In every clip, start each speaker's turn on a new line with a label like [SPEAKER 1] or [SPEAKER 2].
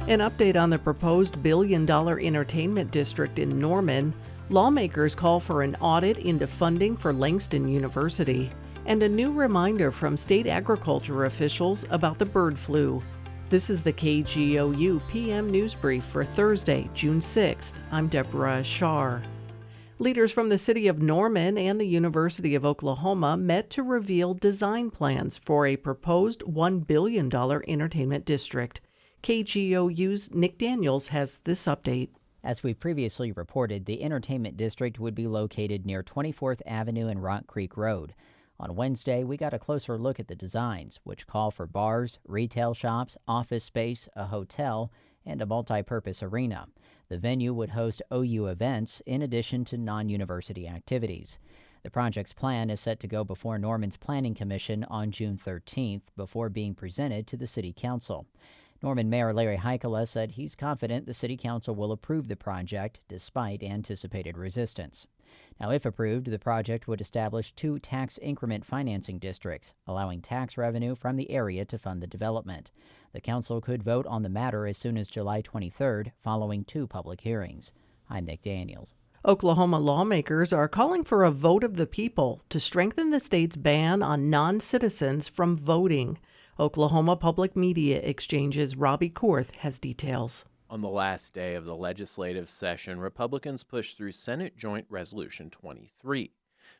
[SPEAKER 1] An update on the proposed billion-dollar entertainment district in Norman. Lawmakers call for an audit into funding for Langston University. And a new reminder from state agriculture officials about the bird flu. This is the KGOU PM News Brief for Thursday, June 6th. I'm Deborah Shar. Leaders from the city of Norman and the University of Oklahoma met to reveal design plans for a proposed $1 billion entertainment district. KGOU's Nick Daniels has this update.
[SPEAKER 2] As we previously reported, the entertainment district would be located near 24th Avenue and Rock Creek Road. On Wednesday, we got a closer look at the designs, which call for bars, retail shops, office space, a hotel, and a multi-purpose arena. The venue would host OU events in addition to non-university activities. The project's plan is set to go before Norman's Planning Commission on June 13th before being presented to the City Council. Norman Mayor Larry Heikkila said he's confident the City Council will approve the project despite anticipated resistance. Now, if approved, the project would establish 2 tax increment financing districts, allowing tax revenue from the area to fund the development. The council could vote on the matter as soon as July 23rd, following 2 public hearings. I'm Nick Daniels.
[SPEAKER 1] Oklahoma lawmakers are calling for a vote of the people to strengthen the state's ban on non-citizens from voting. Oklahoma Public Media Exchange's Robbie Korth has details.
[SPEAKER 3] On the last day of the legislative session, Republicans pushed through Senate Joint Resolution 23,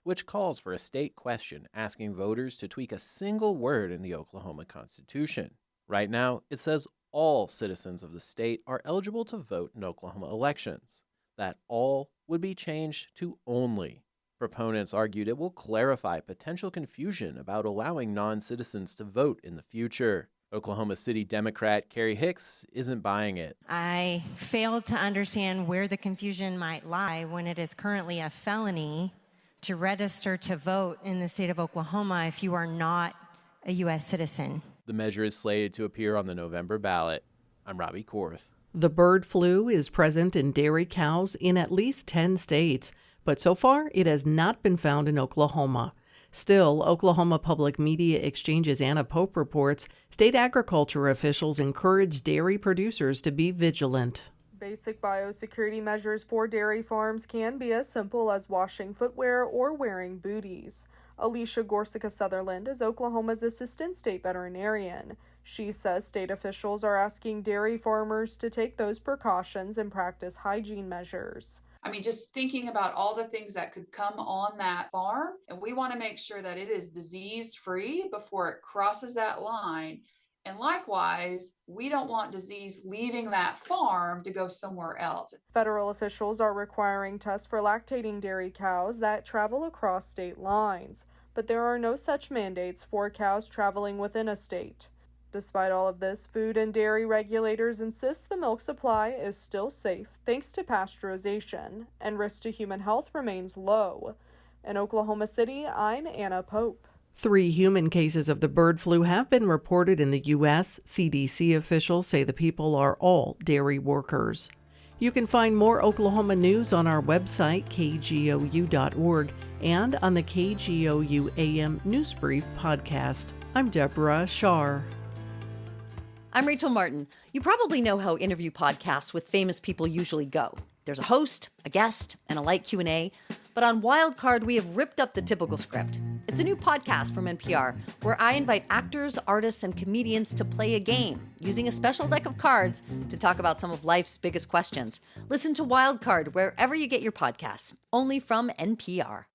[SPEAKER 3] which calls for a state question asking voters to tweak a single word in the Oklahoma Constitution. Right now, it says all citizens of the state are eligible to vote in Oklahoma elections. That all would be changed to only. Proponents argued it will clarify potential confusion about allowing non-citizens to vote in the future. Oklahoma City Democrat Carrie Hicks isn't buying it.
[SPEAKER 4] I fail to understand where the confusion might lie when it is currently a felony to register to vote in the state of Oklahoma if you are not a U.S. citizen.
[SPEAKER 3] The measure is slated to appear on the November ballot. I'm Robbie Korth.
[SPEAKER 1] The bird flu is present in dairy cows in at least 10 states, but so far it has not been found in Oklahoma. Still, Oklahoma Public Media Exchange's Anna Pope reports state agriculture officials encourage dairy producers to be vigilant.
[SPEAKER 5] Basic biosecurity measures for dairy farms can be as simple as washing footwear or wearing booties. Alicia Gorsica-Sutherland is Oklahoma's assistant state veterinarian. She says state officials are asking dairy farmers to take those precautions and practice hygiene measures.
[SPEAKER 6] Just thinking about all the things that could come on that farm, and we want to make sure that it is disease-free before it crosses that line. And likewise, we don't want disease leaving that farm to go somewhere else.
[SPEAKER 5] Federal officials are requiring tests for lactating dairy cows that travel across state lines, but there are no such mandates for cows traveling within a state. Despite all of this, food and dairy regulators insist the milk supply is still safe thanks to pasteurization, and risk to human health remains low. In Oklahoma City, I'm Anna Pope.
[SPEAKER 1] 3 human cases of the bird flu have been reported in the U.S. CDC officials say the people are all dairy workers. You can find more Oklahoma news on our website, kgou.org, and on the KGOU AM NewsBrief podcast. I'm Deborah Shar.
[SPEAKER 7] I'm Rachel Martin. You probably know how interview podcasts with famous people usually go. There's a host, a guest, and a light Q&A. But on Wildcard, we have ripped up the typical script. It's a new podcast from NPR where I invite actors, artists, and comedians to play a game using a special deck of cards to talk about some of life's biggest questions. Listen to Wildcard wherever you get your podcasts, only from NPR.